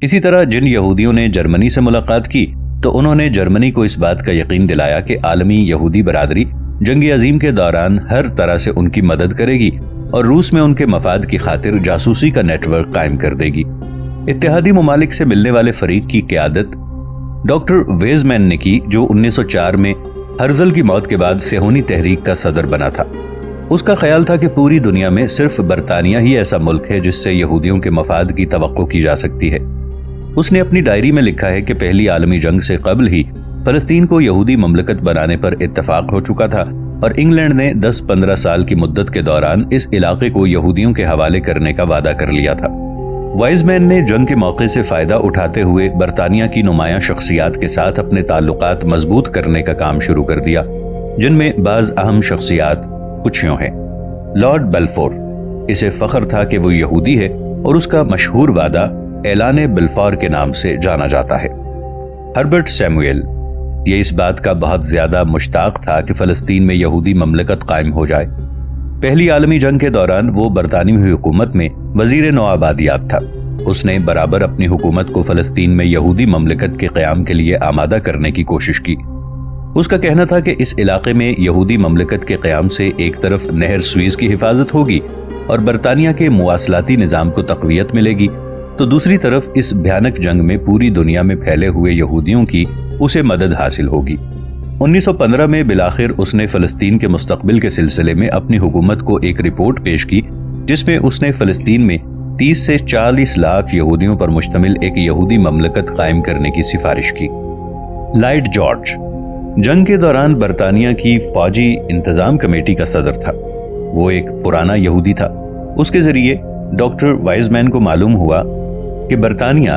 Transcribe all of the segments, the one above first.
اسی طرح جن یہودیوں نے جرمنی سے ملاقات کی تو انہوں نے جرمنی کو اس بات کا یقین دلایا کہ عالمی یہودی برادری جنگ عظیم کے دوران ہر طرح سے ان کی مدد کرے گی اور روس میں ان کے مفاد کی خاطر جاسوسی کا نیٹ ورک قائم کر دے گی۔ اتحادی ممالک سے ملنے والے فریق کی قیادت ڈاکٹر ویزمین نے کی، جو 1904 میں ہرزل کی موت کے بعد صہیونی تحریک کا صدر بنا تھا۔ اس کا خیال تھا کہ پوری دنیا میں صرف برطانیہ ہی ایسا ملک ہے جس سے یہودیوں کے مفاد کی توقع کی جا سکتی ہے۔ اس نے اپنی ڈائری میں لکھا ہے کہ پہلی عالمی جنگ سے قبل ہی فلسطین کو یہودی مملکت بنانے پر اتفاق ہو چکا تھا اور انگلینڈ نے 10-15 سال کی مدت کے دوران اس علاقے کو یہودیوں کے حوالے کرنے کا وعدہ کر لیا تھا۔ وائزمین نے جنگ کے موقع سے فائدہ اٹھاتے ہوئے برطانیہ کی نمایاں شخصیات کے ساتھ اپنے تعلقات مضبوط کرنے کا کام شروع کر دیا، جن میں بعض اہم شخصیات کچھ یوں ہیں۔ لارڈ بیلفور، اسے فخر تھا کہ وہ یہودی ہے اور اس کا مشہور وعدہ اعلان بلفور کے نام سے جانا جاتا ہے۔ ہربرٹ سیموئل، یہ اس بات کا بہت زیادہ مشتاق تھا کہ فلسطین میں یہودی مملکت قائم ہو جائے۔ پہلی عالمی جنگ کے دوران وہ برطانوی حکومت میں وزیر نوآبادیات تھا۔ اس نے برابر اپنی حکومت کو فلسطین میں یہودی مملکت کے قیام کے لیے آمادہ کرنے کی کوشش کی۔ اس کا کہنا تھا کہ اس علاقے میں یہودی مملکت کے قیام سے ایک طرف نہر سوئز کی حفاظت ہوگی اور برطانیہ کے مواصلاتی نظام کو تقویت ملے گی، تو دوسری طرف اس بھیانک جنگ میں پوری دنیا میں پھیلے ہوئے یہودیوں کی اسے مدد حاصل ہوگی۔ 1915 میں بالآخر اس نے فلسطین کے مستقبل کے سلسلے میں اپنی حکومت کو ایک رپورٹ پیش کی، جس میں اس نے فلسطین میں 30 سے 40 لاکھ یہودیوں پر مشتمل ایک یہودی مملکت قائم کرنے کی سفارش کی۔ لائیڈ جارج جنگ کے دوران برطانیہ کی فوجی انتظام کمیٹی کا صدر تھا۔ وہ ایک پرانا یہودی تھا۔ اس کے ذریعے ڈاکٹر وائزمین کو معلوم ہوا کہ برطانیہ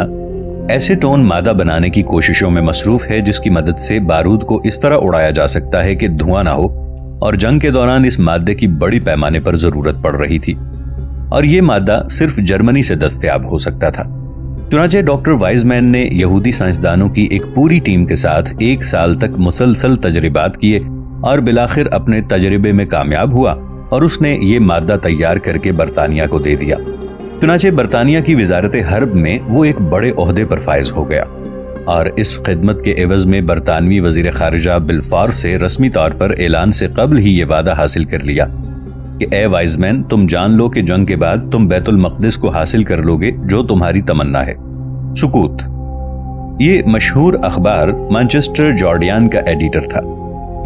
ایسیٹون مادہ بنانے کی کوششوں میں مصروف ہے، جس کی مدد سے بارود کو اس طرح اڑایا جا سکتا ہے کہ دھواں نہ ہو، اور جنگ کے دوران اس مادے کی بڑی پیمانے پر ضرورت پڑ رہی تھی اور یہ مادہ صرف جرمنی سے دستیاب ہو سکتا تھا۔ چنانچہ ڈاکٹر وائزمین نے یہودی سائنسدانوں کی ایک پوری ٹیم کے ساتھ 1 سال تک مسلسل تجربات کیے اور بالآخر اپنے تجربے میں کامیاب ہوا اور اس نے یہ مادہ تیار کر کے برطانیہ کو دے دیا۔ چنانچہ برطانیہ کی وزارت حرب میں وہ ایک بڑے عہدے پر فائز ہو گیا اور اس خدمت کے عوض میں برطانوی وزیر خارجہ بلفور سے رسمی طور پر اعلان سے قبل ہی یہ وعدہ حاصل کر لیا کہ اے وائزمین، تم جان لو کہ جنگ کے بعد تم بیت المقدس کو حاصل کر لو گے جو تمہاری تمنا ہے۔ سکوت، یہ مشہور اخبار مانچسٹر جارڈین کا ایڈیٹر تھا۔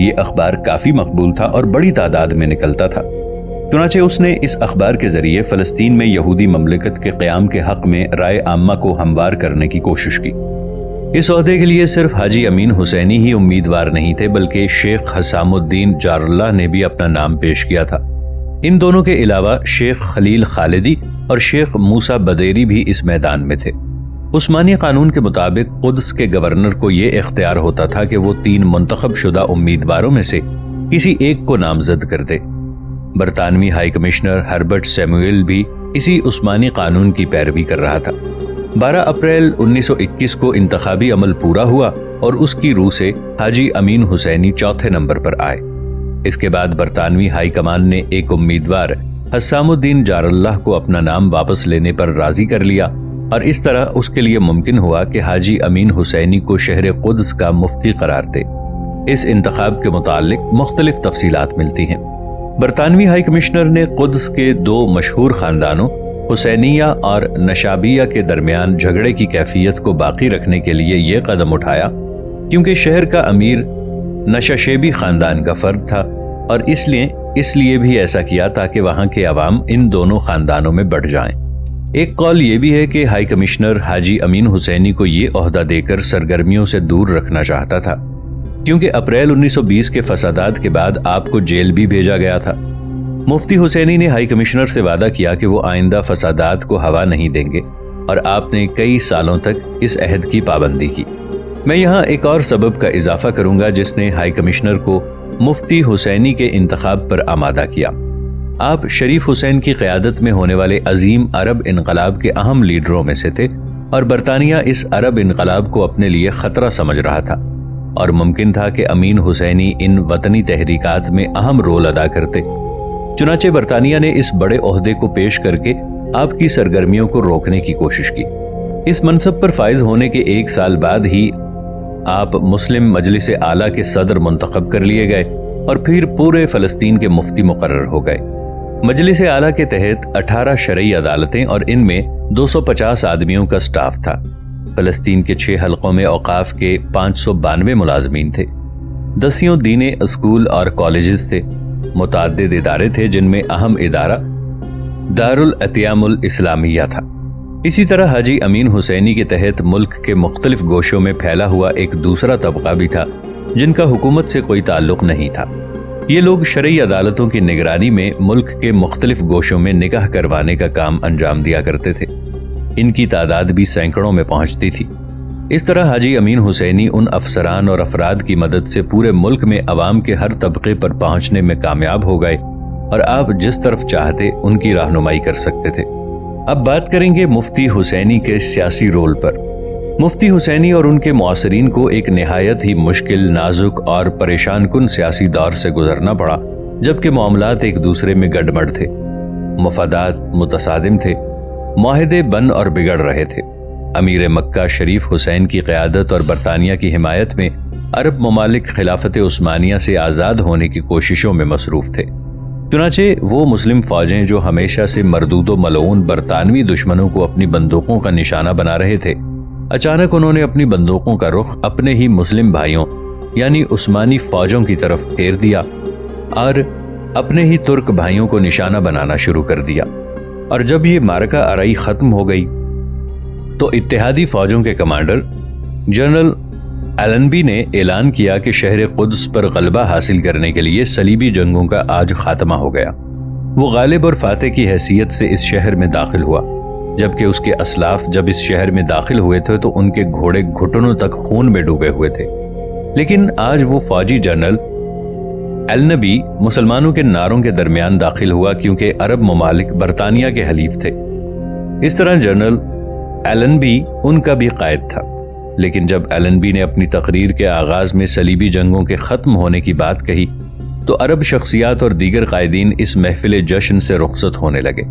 یہ اخبار کافی مقبول تھا اور بڑی تعداد میں نکلتا تھا۔ چنانچہ اس نے اس اخبار کے ذریعے فلسطین میں یہودی مملکت کے قیام کے حق میں رائے عامہ کو ہموار کرنے کی کوشش کی۔ اس عہدے کے لیے صرف حاجی امین حسینی ہی امیدوار نہیں تھے، بلکہ شیخ حسام الدین جار اللہ نے بھی اپنا نام پیش کیا تھا۔ ان دونوں کے علاوہ شیخ خلیل خالدی اور شیخ موسیٰ بدیری بھی اس میدان میں تھے۔ عثمانی قانون کے مطابق قدس کے گورنر کو یہ اختیار ہوتا تھا کہ وہ 3 منتخب شدہ امیدواروں میں سے کسی ایک کو نامزد کر دے۔ برطانوی ہائی کمشنر ہربرٹ سیموئل بھی اسی عثمانی قانون کی پیروی کر رہا تھا۔ 12 اپریل 1921 کو انتخابی عمل پورا ہوا اور اس کی روح سے حاجی امین حسینی 4تھے نمبر پر آئے۔ اس کے بعد برطانوی ہائی کمان نے ایک امیدوار حسام الدین جار اللہ کو اپنا نام واپس لینے پر راضی کر لیا اور اس طرح اس کے لیے ممکن ہوا کہ حاجی امین حسینی کو شہر قدس کا مفتی قرار دے۔ اس انتخاب کے متعلق مختلف تفصیلات ملتی ہیں۔ برطانوی ہائی کمشنر نے قدس کے 2 مشہور خاندانوں حسینیہ اور نشابیہ کے درمیان جھگڑے کی کیفیت کو باقی رکھنے کے لیے یہ قدم اٹھایا، کیونکہ شہر کا امیر نشاشیبی خاندان کا فرد تھا اور اس لیے بھی ایسا کیا تاکہ وہاں کے عوام ان دونوں خاندانوں میں بٹ جائیں۔ ایک قول یہ بھی ہے کہ ہائی کمشنر حاجی امین حسینی کو یہ عہدہ دے کر سرگرمیوں سے دور رکھنا چاہتا تھا، کیونکہ اپریل 1920 کے فسادات کے بعد آپ کو جیل بھی بھیجا گیا تھا۔ مفتی حسینی نے ہائی کمشنر سے وعدہ کیا کہ وہ آئندہ فسادات کو ہوا نہیں دیں گے اور آپ نے کئی سالوں تک اس عہد کی پابندی کی۔ میں یہاں ایک اور سبب کا اضافہ کروں گا جس نے ہائی کمشنر کو مفتی حسینی کے انتخاب پر آمادہ کیا۔ آپ شریف حسین کی قیادت میں ہونے والے عظیم عرب انقلاب کے اہم لیڈروں میں سے تھے اور برطانیہ اس عرب انقلاب کو اپنے لیے خطرہ سمجھ رہا تھا اور ممکن تھا کہ امین حسینی ان وطنی تحریکات میں اہم رول ادا کرتے۔ چنانچہ برطانیہ نے اس بڑے عہدے کو پیش کر کے آپ کی سرگرمیوں کو روکنے کی کوشش کی۔ اس منصب پر فائز ہونے کے 1 سال بعد ہی آپ مسلم مجلس اعلیٰ کے صدر منتخب کر لیے گئے اور پھر پورے فلسطین کے مفتی مقرر ہو گئے۔ مجلس اعلیٰ کے تحت 18 شرعی عدالتیں اور ان میں 250 آدمیوں کا سٹاف تھا۔ فلسطین کے 6 حلقوں میں اوقاف کے 592 ملازمین تھے۔ 10 دینی اسکول اور کالجز تھے۔ متعدد ادارے تھے جن میں اہم ادارہ دارالاتیام الاسلامیہ تھا۔ اسی طرح حاجی امین حسینی کے تحت ملک کے مختلف گوشوں میں پھیلا ہوا ایک دوسرا طبقہ بھی تھا جن کا حکومت سے کوئی تعلق نہیں تھا۔ یہ لوگ شرعی عدالتوں کی نگرانی میں ملک کے مختلف گوشوں میں نکاح کروانے کا کام انجام دیا کرتے تھے۔ ان کی تعداد بھی سینکڑوں میں پہنچتی تھی۔ اس طرح حاجی امین حسینی ان افسران اور افراد کی مدد سے پورے ملک میں عوام کے ہر طبقے پر پہنچنے میں کامیاب ہو گئے اور آپ جس طرف چاہتے ان کی رہنمائی کر سکتے تھے۔ اب بات کریں گے مفتی حسینی کے سیاسی رول پر۔ مفتی حسینی اور ان کے معاصرین کو ایک نہایت ہی مشکل، نازک اور پریشان کن سیاسی دور سے گزرنا پڑا، جبکہ معاملات ایک دوسرے میں گڈمڈ تھے، مفادات متصادم تھے، معاہدے بن اور بگڑ رہے تھے۔ امیر مکہ شریف حسین کی قیادت اور برطانیہ کی حمایت میں عرب ممالک خلافت عثمانیہ سے آزاد ہونے کی کوششوں میں مصروف تھے۔ چنانچہ وہ مسلم فوجیں جو ہمیشہ سے مردود و ملعون برطانوی دشمنوں کو اپنی بندوقوں کا نشانہ بنا رہے تھے، اچانک انہوں نے اپنی بندوقوں کا رخ اپنے ہی مسلم بھائیوں یعنی عثمانی فوجوں کی طرف پھیر دیا اور اپنے ہی ترک بھائیوں کو نشانہ بنانا شروع کر دیا۔ اور جب یہ معرکہ آرائی ختم ہو گئی تو اتحادی فوجوں کے کمانڈر جنرل ایلنبی نے اعلان کیا کہ شہر قدس پر غلبہ حاصل کرنے کے لیے صلیبی جنگوں کا آج خاتمہ ہو گیا۔ وہ غالب اور فاتح کی حیثیت سے اس شہر میں داخل ہوا، جبکہ اس کے اسلاف جب اس شہر میں داخل ہوئے تھے تو ان کے گھوڑے گھٹنوں تک خون میں ڈوبے ہوئے تھے۔ لیکن آج وہ فوجی جنرل ایلنبی مسلمانوں کے ناروں کے درمیان داخل ہوا کیونکہ عرب ممالک برطانیہ کے حلیف تھے۔ اس طرح جنرل ایلنبی ان کا بھی قائد تھا۔ لیکن جب ایلنبی نے اپنی تقریر کے آغاز میں صلیبی جنگوں کے ختم ہونے کی بات کہی تو عرب شخصیات اور دیگر قائدین اس محفل جشن سے رخصت ہونے لگے،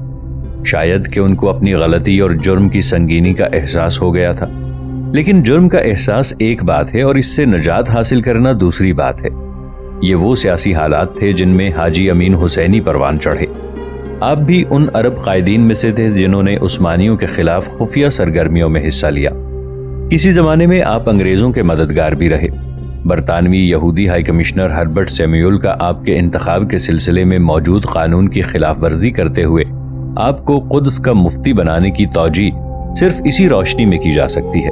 شاید کہ ان کو اپنی غلطی اور جرم کی سنگینی کا احساس ہو گیا تھا۔ لیکن جرم کا احساس ایک بات ہے اور اس سے نجات حاصل کرنا دوسری بات ہے۔ یہ وہ سیاسی حالات تھے جن میں حاجی امین حسینی پروان چڑھے۔ آپ بھی ان عرب قائدین میں سے تھے جنہوں نے عثمانیوں کے خلاف خفیہ سرگرمیوں میں حصہ لیا۔ کسی زمانے میں آپ انگریزوں کے مددگار بھی رہے۔ برطانوی یہودی ہائی کمشنر ہربرٹ سیمیول کا آپ کے انتخاب کے سلسلے میں موجود قانون کی خلاف ورزی کرتے ہوئے آپ کو قدس کا مفتی بنانے کی توجیہ صرف اسی روشنی میں کی جا سکتی ہے۔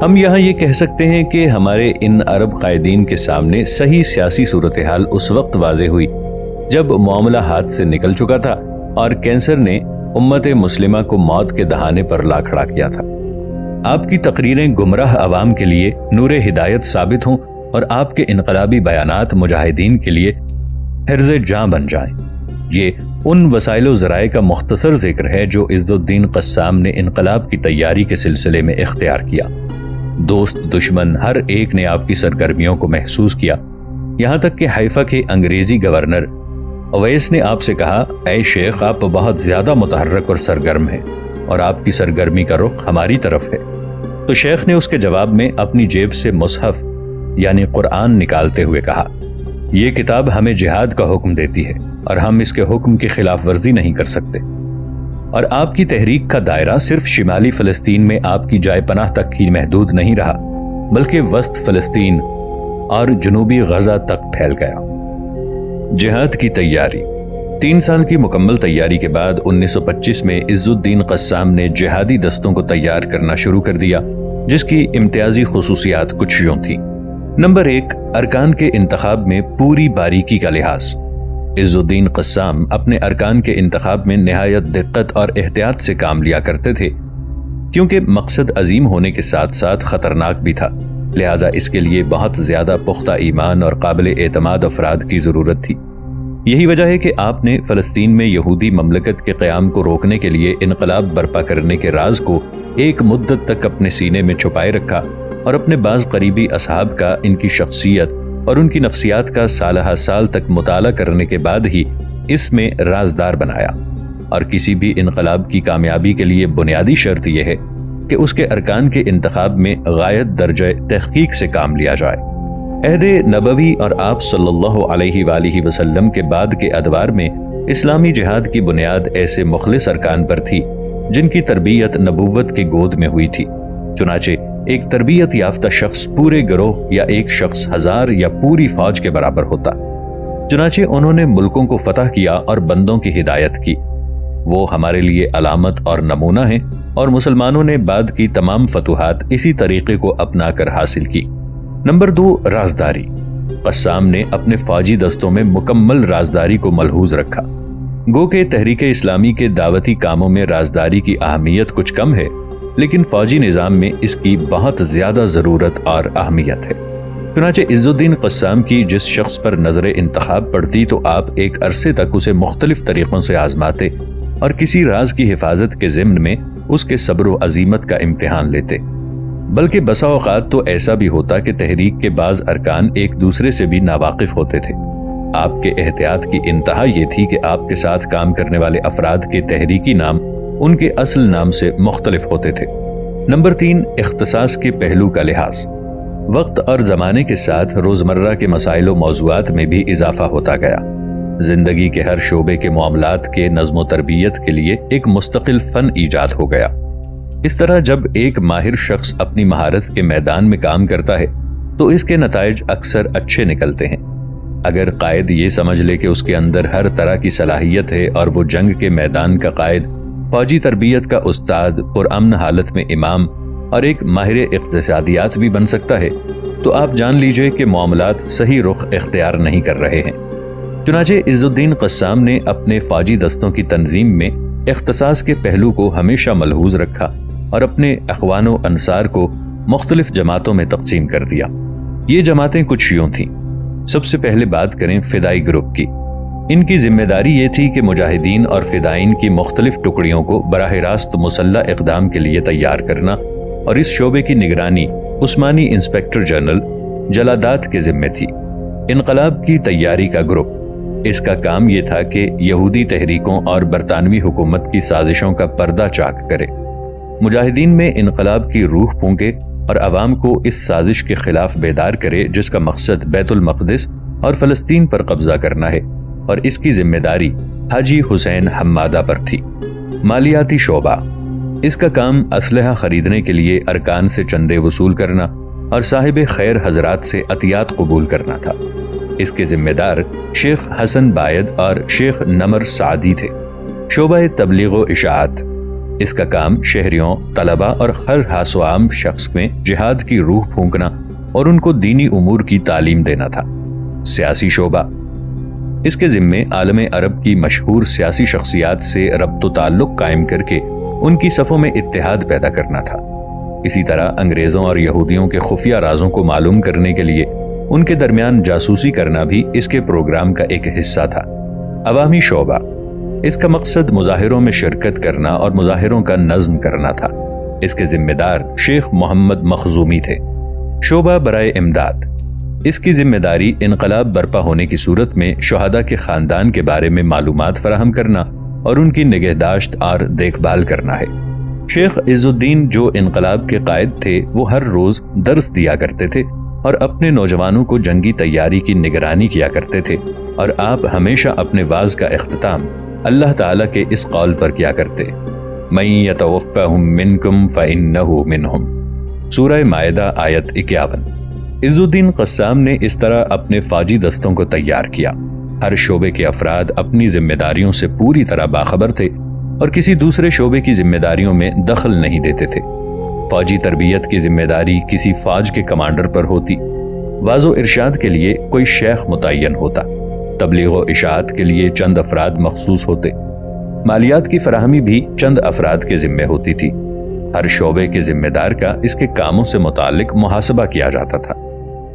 ہم یہاں یہ کہہ سکتے ہیں کہ ہمارے ان عرب قائدین کے سامنے صحیح سیاسی صورتحال اس وقت واضح ہوئی جب معاملہ ہاتھ سے نکل چکا تھا اور کینسر نے امت مسلمہ کو موت کے دہانے پر لا کھڑا کیا تھا۔ آپ کی تقریریں گمراہ عوام کے لیے نور ہدایت ثابت ہوں اور آپ کے انقلابی بیانات مجاہدین کے لیے حرز جاں بن جائیں۔ یہ ان وسائل و ذرائع کا مختصر ذکر ہے جو عز الدین قسام نے انقلاب کی تیاری کے سلسلے میں اختیار کیا۔ دوست دشمن ہر ایک نے آپ کی سرگرمیوں کو محسوس کیا، یہاں تک کہ حیفا کے انگریزی گورنر اویس نے آپ سے کہا، اے شیخ، آپ بہت زیادہ متحرک اور سرگرم ہیں اور آپ کی سرگرمی کا رخ ہماری طرف ہے۔ تو شیخ نے اس کے جواب میں اپنی جیب سے مصحف یعنی قرآن نکالتے ہوئے کہا، یہ کتاب ہمیں جہاد کا حکم دیتی ہے اور ہم اس کے حکم کی خلاف ورزی نہیں کر سکتے۔ اور آپ کی تحریک کا دائرہ صرف شمالی فلسطین میں آپ کی جائے پناہ تک ہی محدود نہیں رہا، بلکہ وسط فلسطین اور جنوبی غزہ تک پھیل گیا۔ جہاد کی تیاری۔ 3 سال کی مکمل تیاری کے بعد 1925 میں عز الدین قسام نے جہادی دستوں کو تیار کرنا شروع کر دیا، جس کی امتیازی خصوصیات کچھ یوں تھیں۔ نمبر 1، ارکان کے انتخاب میں پوری باریکی کا لحاظ۔ عز الدین قسام اپنے ارکان کے انتخاب میں نہایت دقت اور احتیاط سے کام لیا کرتے تھے، کیونکہ مقصد عظیم ہونے کے ساتھ ساتھ خطرناک بھی تھا، لہٰذا اس کے لیے بہت زیادہ پختہ ایمان اور قابل اعتماد افراد کی ضرورت تھی۔ یہی وجہ ہے کہ آپ نے فلسطین میں یہودی مملکت کے قیام کو روکنے کے لیے انقلاب برپا کرنے کے راز کو ایک مدت تک اپنے سینے میں چھپائے رکھا اور اپنے بعض قریبی اصحاب کا ان کی شخصیت اور ان کی نفسیات کا سالہ سال تک مطالعہ کرنے کے بعد ہی اس میں رازدار بنایا۔ اور کسی بھی انقلاب کی کامیابی کے لیے بنیادی شرط یہ ہے کہ اس کے ارکان کے انتخاب میں غایت درجہ تحقیق سے کام لیا جائے۔ عہد نبوی اور آپ صلی اللہ علیہ وآلہ وسلم کے بعد کے ادوار میں اسلامی جہاد کی بنیاد ایسے مخلص ارکان پر تھی جن کی تربیت نبوت کی گود میں ہوئی تھی۔ چنانچہ ایک تربیت یافتہ شخص پورے گروہ یا ایک شخص ہزار یا پوری فوج کے برابر ہوتا۔ چنانچہ انہوں نے ملکوں کو فتح کیا اور بندوں کی ہدایت کی۔ وہ ہمارے لیے علامت اور نمونہ ہیں، اور مسلمانوں نے بعد کی تمام فتوحات اسی طریقے کو اپنا کر حاصل کی۔ نمبر 2، رازداری۔ قسام نے اپنے فوجی دستوں میں مکمل رازداری کو ملحوظ رکھا۔ گو کہ تحریک اسلامی کے دعوتی کاموں میں رازداری کی اہمیت کچھ کم ہے، لیکن فوجی نظام میں اس کی بہت زیادہ ضرورت اور اہمیت ہے۔ چنانچہ عز الدین قسام کی جس شخص پر نظر انتخاب پڑتی تو آپ ایک عرصے تک اسے مختلف طریقوں سے آزماتے اور کسی راز کی حفاظت کے ضمن میں اس کے صبر و عزیمت کا امتحان لیتے۔ بلکہ بسا اوقات تو ایسا بھی ہوتا کہ تحریک کے بعض ارکان ایک دوسرے سے بھی ناواقف ہوتے تھے۔ آپ کے احتیاط کی انتہا یہ تھی کہ آپ کے ساتھ کام کرنے والے افراد کے تحریکی نام ان کے اصل نام سے مختلف ہوتے تھے۔ نمبر 3، اختصاص کے پہلو کا لحاظ۔ وقت اور زمانے کے ساتھ روزمرہ کے مسائل و موضوعات میں بھی اضافہ ہوتا گیا۔ زندگی کے ہر شعبے کے معاملات کے نظم و تربیت کے لیے ایک مستقل فن ایجاد ہو گیا۔ اس طرح جب ایک ماہر شخص اپنی مہارت کے میدان میں کام کرتا ہے تو اس کے نتائج اکثر اچھے نکلتے ہیں۔ اگر قائد یہ سمجھ لے کہ اس کے اندر ہر طرح کی صلاحیت ہے اور وہ جنگ کے میدان کا قائد، فوجی تربیت کا استاد، پرامن حالت میں امام اور ایک ماہر اقتصادیات بھی بن سکتا ہے، تو آپ جان لیجئے کہ معاملات صحیح رخ اختیار نہیں کر رہے ہیں۔ چنانچہ عز الدین قسام نے اپنے فوجی دستوں کی تنظیم میں اختصاص کے پہلو کو ہمیشہ ملحوظ رکھا اور اپنے اخوان و انصار کو مختلف جماعتوں میں تقسیم کر دیا۔ یہ جماعتیں کچھ یوں تھیں۔ سب سے پہلے بات کریں فدائی گروپ کی۔ ان کی ذمہ داری یہ تھی کہ مجاہدین اور فدائین کی مختلف ٹکڑیوں کو براہ راست مسلح اقدام کے لیے تیار کرنا، اور اس شعبے کی نگرانی عثمانی انسپیکٹر جنرل جلادات کے ذمہ تھی۔ انقلاب کی تیاری کا گروپ، اس کا کام یہ تھا کہ یہودی تحریکوں اور برطانوی حکومت کی سازشوں کا پردہ چاک کرے، مجاہدین میں انقلاب کی روح پھونکے اور عوام کو اس سازش کے خلاف بیدار کرے جس کا مقصد بیت المقدس اور فلسطین پر قبضہ کرنا ہے، اور اس کی ذمہ داری حاجی حسین حمادہ پر تھی۔ مالیاتی شعبہ، اس کا کام اسلحہ خریدنے کے لیے ارکان سے چندے وصول کرنا اور صاحب خیر حضرات سے عطیات قبول کرنا تھا۔ اس کے ذمہ دار شیخ حسن باید اور شیخ نمر سعدی تھے۔ شعبہ تبلیغ و اشاعت، اس کا کام شہریوں، طلبہ اور ہر حاس و عام شخص میں جہاد کی روح پھونکنا اور ان کو دینی امور کی تعلیم دینا تھا۔ سیاسی شعبہ، اس کے ذمے عالم عرب کی مشہور سیاسی شخصیات سے ربط و تعلق قائم کر کے ان کی صفوں میں اتحاد پیدا کرنا تھا۔ اسی طرح انگریزوں اور یہودیوں کے خفیہ رازوں کو معلوم کرنے کے لیے ان کے درمیان جاسوسی کرنا بھی اس کے پروگرام کا ایک حصہ تھا۔ عوامی شعبہ، اس کا مقصد مظاہروں میں شرکت کرنا اور مظاہروں کا نظم کرنا تھا۔ اس کے ذمہ دار شیخ محمد مخزومی تھے۔ شعبہ برائے امداد، اس کی ذمہ داری انقلاب برپا ہونے کی صورت میں شہداء کے خاندان کے بارے میں معلومات فراہم کرنا اور ان کی نگہداشت اور دیکھ بھال کرنا ہے۔ شیخ عز الدین جو انقلاب کے قائد تھے، وہ ہر روز درس دیا کرتے تھے اور اپنے نوجوانوں کو جنگی تیاری کی نگرانی کیا کرتے تھے، اور آپ ہمیشہ اپنے واعظ کا اختتام اللہ تعالیٰ کے اس قول پر کیا کرتے: مَن يَتَوَفَّهُم مِّنكُمْ فَإِنَّهُ مِنْهُمْ، سورہ مائدہ آیت 51۔ عز الدین قسام نے اس طرح اپنے فوجی دستوں کو تیار کیا۔ ہر شعبے کے افراد اپنی ذمہ داریوں سے پوری طرح باخبر تھے اور کسی دوسرے شعبے کی ذمہ داریوں میں دخل نہیں دیتے تھے۔ فوجی تربیت کی ذمہ داری کسی فوج کے کمانڈر پر ہوتی، واعظ و ارشاد کے لیے کوئی شیخ متعین ہوتا، تبلیغ و اشاعت کے لیے چند افراد مخصوص ہوتے، مالیات کی فراہمی بھی چند افراد کے ذمہ ہوتی تھی۔ ہر شعبے کے ذمہ دار کا اس کے کاموں سے متعلق محاسبہ کیا جاتا تھا۔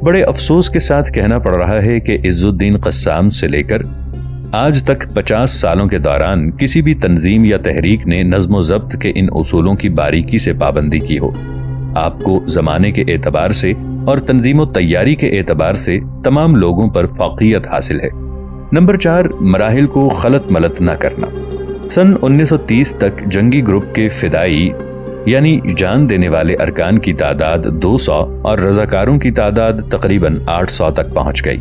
بڑے افسوس کے ساتھ کہنا پڑ رہا ہے کہ عز الدین قسام سے لے کر آج تک 50 سالوں کے دوران کسی بھی تنظیم یا تحریک نے نظم و ضبط کے ان اصولوں کی باریکی سے پابندی کی ہو۔ آپ کو زمانے کے اعتبار سے اور تنظیم و تیاری کے اعتبار سے تمام لوگوں پر فوقیت حاصل ہے۔ نمبر 4، مراحل کو خلط ملط نہ کرنا۔ سن 1930 تک جنگی گروپ کے فدائی یعنی جان دینے والے ارکان کی تعداد 200 اور رضاکاروں کی تعداد تقریباً 800 تک پہنچ گئی۔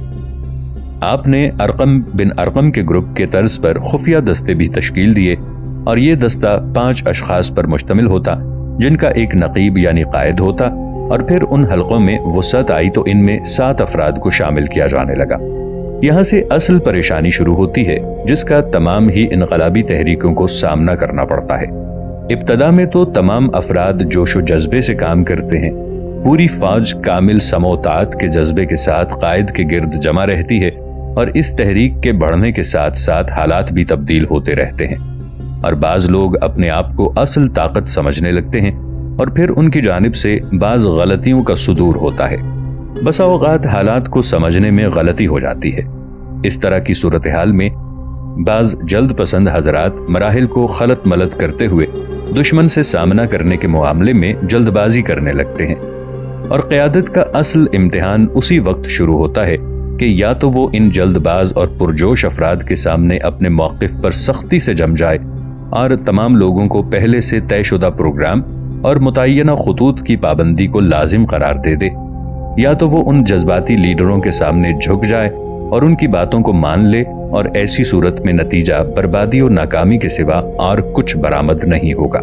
آپ نے ارقم بن ارقم کے گروپ کے طرز پر خفیہ دستے بھی تشکیل دیے اور یہ دستہ 5 اشخاص پر مشتمل ہوتا، جن کا ایک نقیب یعنی قائد ہوتا، اور پھر ان حلقوں میں وسعت آئی تو ان میں 7 افراد کو شامل کیا جانے لگا۔ یہاں سے اصل پریشانی شروع ہوتی ہے، جس کا تمام ہی انقلابی تحریکوں کو سامنا کرنا پڑتا ہے۔ ابتدا میں تو تمام افراد جوش و جذبے سے کام کرتے ہیں، پوری فوج کامل سمع و طاعت کے جذبے کے ساتھ قائد کے گرد جمع رہتی ہے، اور اس تحریک کے بڑھنے کے ساتھ ساتھ حالات بھی تبدیل ہوتے رہتے ہیں، اور بعض لوگ اپنے آپ کو اصل طاقت سمجھنے لگتے ہیں، اور پھر ان کی جانب سے بعض غلطیوں کا صدور ہوتا ہے۔ بسا اوقات حالات کو سمجھنے میں غلطی ہو جاتی ہے۔ اس طرح کی صورتحال میں بعض جلد پسند حضرات مراحل کو خلط ملط کرتے ہوئے دشمن سے سامنا کرنے کے معاملے میں جلد بازی کرنے لگتے ہیں، اور قیادت کا اصل امتحان اسی وقت شروع ہوتا ہے کہ یا تو وہ ان جلد باز اور پرجوش افراد کے سامنے اپنے موقف پر سختی سے جم جائے اور تمام لوگوں کو پہلے سے طے شدہ پروگرام اور متعینہ خطوط کی پابندی کو لازم قرار دے دے، یا تو وہ ان جذباتی لیڈروں کے سامنے جھک جائے اور ان کی باتوں کو مان لے، اور ایسی صورت میں نتیجہ بربادی اور ناکامی کے سوا اور کچھ برآمد نہیں ہوگا۔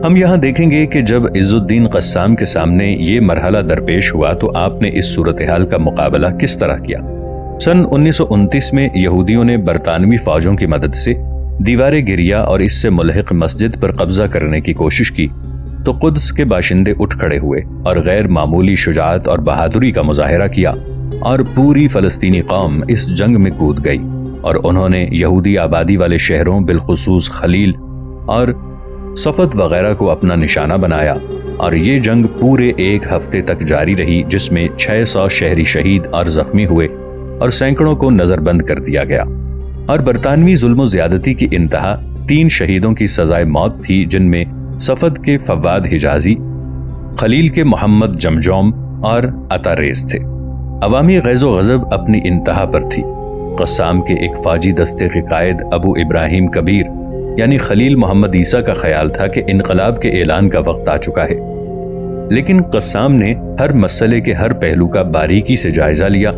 ہم یہاں دیکھیں گے کہ جب عز الدین قسام کے سامنے یہ مرحلہ درپیش ہوا تو آپ نے اس صورتحال کا مقابلہ کس طرح کیا۔ سن 1929 میں یہودیوں نے برطانوی فوجوں کی مدد سے دیوار گریا اور اس سے ملحق مسجد پر قبضہ کرنے کی کوشش کی تو قدس کے باشندے اٹھ کھڑے ہوئے اور غیر معمولی شجاعت اور بہادری کا مظاہرہ کیا، اور پوری فلسطینی قوم اس جنگ میں کود گئی، اور انہوں نے یہودی آبادی والے شہروں بالخصوص خلیل اور صفت وغیرہ کو اپنا نشانہ بنایا، اور یہ جنگ پورے 1 ہفتے تک جاری رہی، جس میں 600 شہری شہید اور زخمی ہوئے اور سینکڑوں کو نظر بند کر دیا گیا۔ اور برطانوی ظلم و زیادتی کی انتہا 3 شہیدوں کی سزائے موت تھی، جن میں صفت کے فواد حجازی، خلیل کے محمد جمجوم اور عطا ریز تھے۔ عوامی غیظ و غضب اپنی انتہا پر تھی۔ قسام کے ایک فوجی دستے کے قائد ابو ابراہیم کبیر یعنی خلیل محمد عیسیٰ کا خیال تھا کہ انقلاب کے اعلان کا وقت آ چکا ہے، لیکن قسام نے ہر مسئلے کے ہر پہلو کا باریکی سے جائزہ لیا،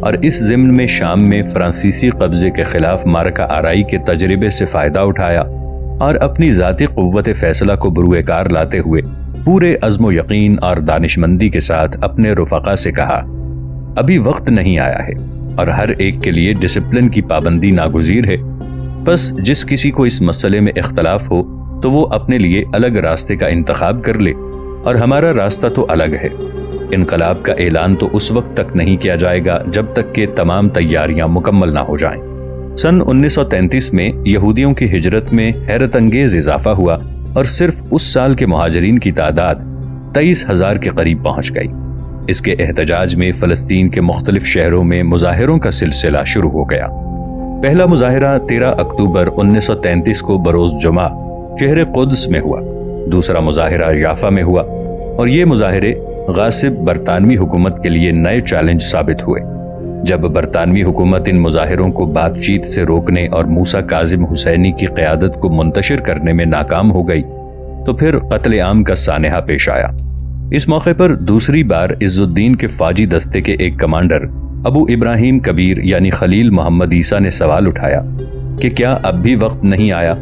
اور اس ضمن میں شام میں فرانسیسی قبضے کے خلاف معرکہ آرائی کے تجربے سے فائدہ اٹھایا، اور اپنی ذاتی قوت فیصلہ کو بروئے کار لاتے ہوئے پورے عزم و یقین اور دانش مندی کے ساتھ اپنے رفقا سے کہا، ابھی وقت نہیں آیا ہے اور ہر ایک کے لیے ڈسپلن کی پابندی ناگزیر ہے، بس جس کسی کو اس مسئلے میں اختلاف ہو تو وہ اپنے لیے الگ راستے کا انتخاب کر لے، اور ہمارا راستہ تو الگ ہے۔ انقلاب کا اعلان تو اس وقت تک نہیں کیا جائے گا جب تک کہ تمام تیاریاں مکمل نہ ہو جائیں۔ سن 1933 میں یہودیوں کی ہجرت میں حیرت انگیز اضافہ ہوا، اور صرف اس سال کے مہاجرین کی تعداد 23,000 کے قریب پہنچ گئی۔ اس کے احتجاج میں فلسطین کے مختلف شہروں میں مظاہروں کا سلسلہ شروع ہو گیا۔ پہلا مظاہرہ 13 اکتوبر 1933 کو بروز جمعہ شہر قدس میں ہوا، دوسرا مظاہرہ یافا میں ہوا، اور یہ مظاہرے غاصب برطانوی حکومت کے لیے نئے چیلنج ثابت ہوئے۔ جب برطانوی حکومت ان مظاہروں کو بات چیت سے روکنے اور موسیٰ کاظم حسینی کی قیادت کو منتشر کرنے میں ناکام ہو گئی تو پھر قتل عام کا سانحہ پیش آیا۔ اس موقع پر دوسری بار عز الدین کے فوجی دستے کے ایک کمانڈر ابو ابراہیم کبیر یعنی خلیل محمد عیسیٰ نے سوال اٹھایا کہ کیا اب بھی وقت نہیں آیا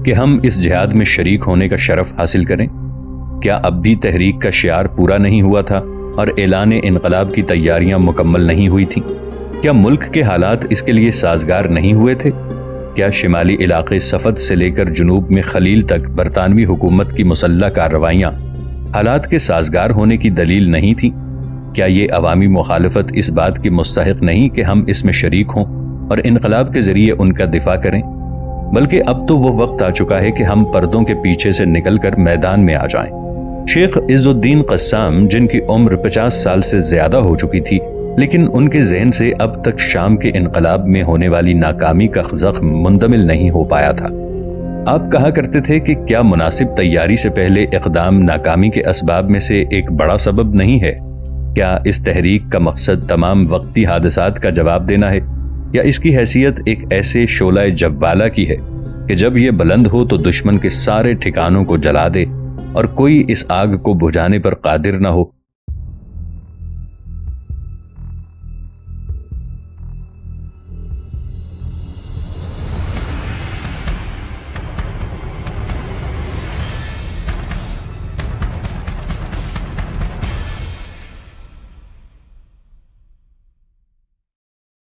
کہ ہم اس جہاد میں شریک ہونے کا شرف حاصل کریں؟ کیا اب بھی تحریک کا شعار پورا نہیں ہوا تھا اور اعلان انقلاب کی تیاریاں مکمل نہیں ہوئی تھیں؟ کیا ملک کے حالات اس کے لیے سازگار نہیں ہوئے تھے؟ کیا شمالی علاقے صفد سے لے کر جنوب میں خلیل تک برطانوی حکومت کی مسلح کارروائیاں حالات کے سازگار ہونے کی دلیل نہیں تھیں؟ کیا یہ عوامی مخالفت اس بات کی مستحق نہیں کہ ہم اس میں شریک ہوں اور انقلاب کے ذریعے ان کا دفاع کریں؟ بلکہ اب تو وہ وقت آ چکا ہے کہ ہم پردوں کے پیچھے سے نکل کر میدان میں آ جائیں۔ شیخ عز الدین قسام، جن کی عمر 50 سال سے زیادہ ہو چکی تھی، لیکن ان کے ذہن سے اب تک شام کے انقلاب میں ہونے والی ناکامی کا زخم مندمل نہیں ہو پایا تھا۔ آپ کہا کرتے تھے کہ کیا مناسب تیاری سے پہلے اقدام ناکامی کے اسباب میں سے ایک بڑا سبب نہیں ہے؟ کیا اس تحریک کا مقصد تمام وقتی حادثات کا جواب دینا ہے، یا اس کی حیثیت ایک ایسے شعلہ جوالا کی ہے کہ جب یہ بلند ہو تو دشمن کے سارے ٹھکانوں کو جلا دے اور کوئی اس آگ کو بجھانے پر قادر نہ ہو